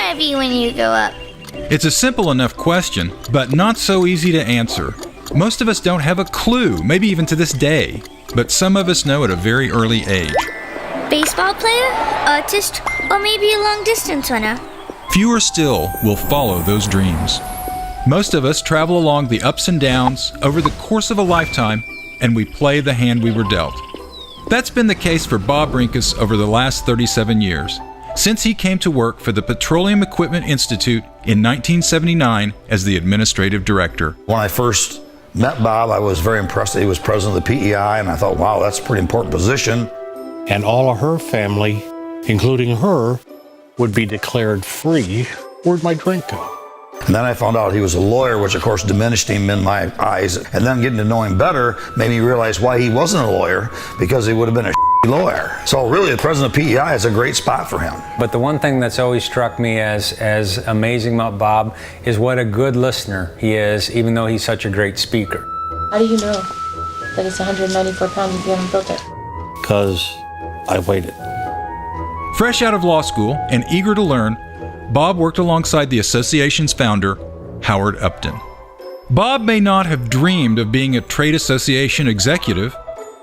want to be when you grow up? It's a simple enough question, but not so easy to answer. Most of us don't have a clue, maybe even to this day, but some of us know at a very early age. Baseball player, artist, or maybe a long-distance runner? Fewer still will follow those dreams. Most of us travel along the ups and downs over the course of a lifetime, and we play the hand we were dealt. That's been the case for Bob Rinkus over the last 37 years, since he came to work for the Petroleum Equipment Institute in 1979 as the administrative director. When I first met Bob, I was very impressed that he was president of the PEI, and I thought, wow, that's a pretty important position. And all of her family, including her, would be declared free. Where'd my drink go? And then I found out he was a lawyer, which of course diminished him in my eyes. And then getting to know him better made me realize why he wasn't a lawyer, because he would have been a lawyer. So really, the president of PEI is a great spot for him. But the one thing that's always struck me as amazing about Bob is what a good listener he is, even though he's such a great speaker. How do you know that it's 194 pounds if you haven't built it? Because I waited. Fresh out of law school and eager to learn, Bob worked alongside the association's founder, Howard Upton. Bob may not have dreamed of being a trade association executive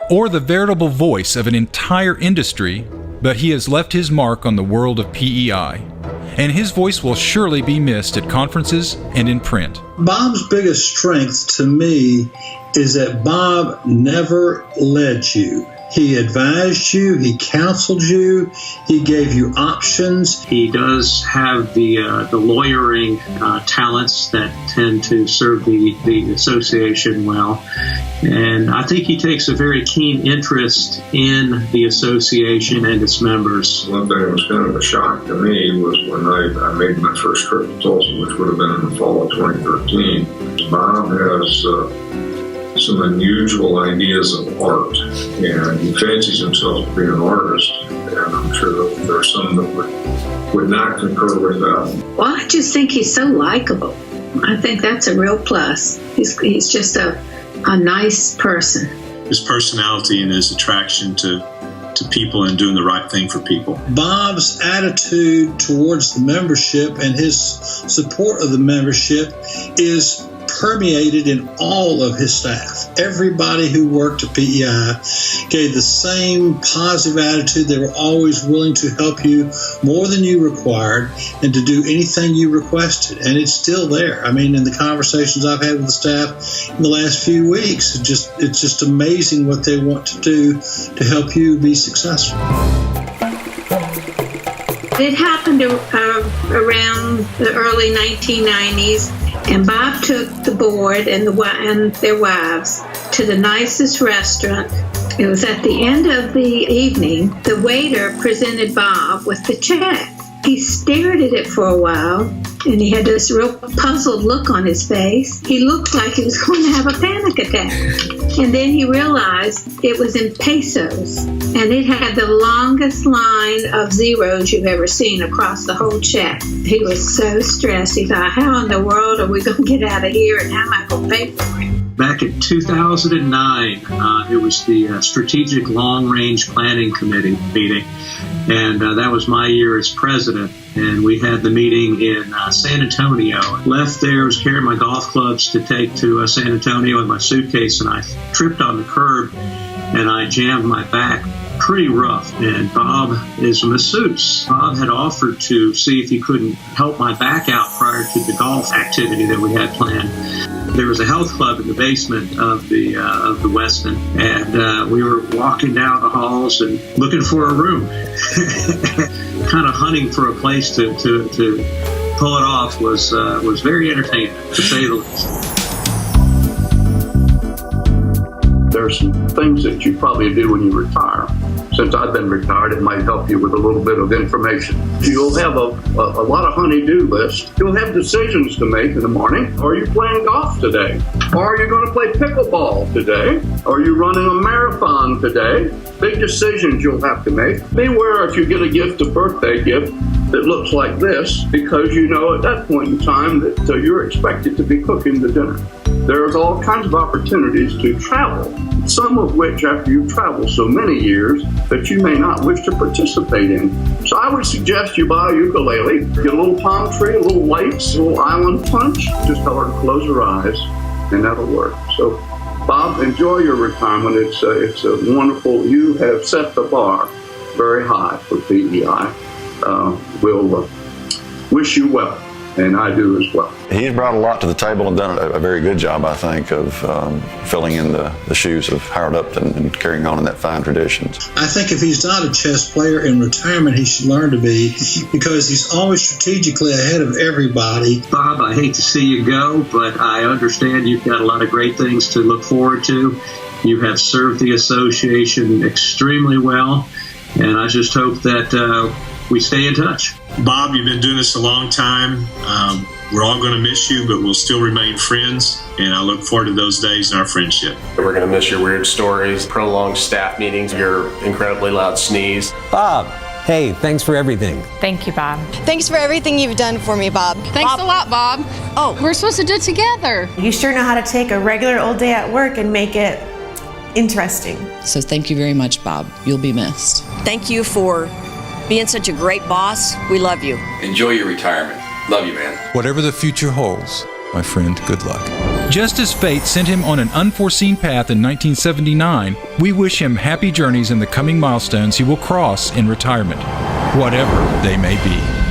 or the veritable voice of an entire industry, but he has left his mark on the world of PEI, and his voice will surely be missed at conferences and in print. Bob's biggest strength to me is that Bob never led you. He advised you, he counseled you, he gave you options. He does have the lawyering talents that tend to serve the association well. And I think he takes a very keen interest in the association and its members. One thing that was kind of a shock to me was when I made my first trip to Tulsa, which would have been in the fall of 2013. Bob has some unusual ideas of art, and he fancies himself to be an artist, and I'm sure that there are some that would not concur with that. Well, I just think he's so likable. I think that's a real plus. He's just a nice person. His personality and his attraction to people and doing the right thing for people. Bob's attitude towards the membership and his support of the membership is permeated in all of his staff. Everybody who worked at PEI gave the same positive attitude. They were always willing to help you more than you required and to do anything you requested. And it's still there. I mean, in the conversations I've had with the staff in the last few weeks, it's just amazing what they want to do to help you be successful. It happened around the early 1990s. And Bob took the board and their wives to the nicest restaurant. It was at the end of the evening. The waiter presented Bob with the check. He stared at it for a while, and he had this real puzzled look on his face. He looked like he was going to have a panic attack. And then he realized it was in pesos, and it had the longest line of zeros you've ever seen across the whole check. He was so stressed. He thought, how in the world are we going to get out of here, and how am I going to pay for it? Back in 2009, it was the Strategic Long Range Planning Committee meeting, and that was my year as president. And we had the meeting in San Antonio. Left there, was carrying my golf clubs to take to San Antonio in my suitcase, and I tripped on the curb and I jammed my back pretty rough. And Bob is a masseuse. Bob had offered to see if he couldn't help my back out prior to the golf activity that we had planned. There was a health club in the basement of the Westin, and we were walking down the halls and looking for a room, kind of hunting for a place to pull it off. Was very entertaining, to say the least. There's some things that you probably do when you retire. Since I've been retired, it might help you with a little bit of information. You'll have a lot of honey-do lists. You'll have decisions to make in the morning. Are you playing golf today? Or are you going to play pickleball today? Are you running a marathon today? Big decisions you'll have to make. Beware if you get a gift, a birthday gift, that looks like this, because you know at that point in time that you're expected to be cooking the dinner. there's all kinds of opportunities to travel, some of which after you've traveled so many years that you may not wish to participate in. So I would suggest you buy a ukulele, get a little palm tree, a little lakes, a little island punch, just tell her to close her eyes, and that'll work. So Bob, enjoy your retirement. It's a wonderful, you have set the bar very high for PEI. We'll wish you well, and I do as well. He's brought a lot to the table and done a very good job, I think, of filling in the shoes of Howard Upton and carrying on in that fine tradition. I think if he's not a chess player in retirement, he should learn to be, because he's always strategically ahead of everybody. Bob, I hate to see you go, but I understand you've got a lot of great things to look forward to. You have served the association extremely well, and I just hope that we stay in touch. Bob, you've been doing this a long time. We're all going to miss you, but we'll still remain friends, and I look forward to those days in our friendship. We're going to miss your weird stories, prolonged staff meetings, your incredibly loud sneeze. Bob, hey, thanks for everything. Thank you, Bob. Thanks for everything you've done for me, Bob. Thanks a lot, Bob. Oh, we're supposed to do it together. You sure know how to take a regular old day at work and make it interesting. So thank you very much, Bob. You'll be missed. Thank you for being such a great boss. We love you. Enjoy your retirement. Love you, man. Whatever the future holds, my friend, good luck. Just as fate sent him on an unforeseen path in 1979, we wish him happy journeys in the coming milestones he will cross in retirement, whatever they may be.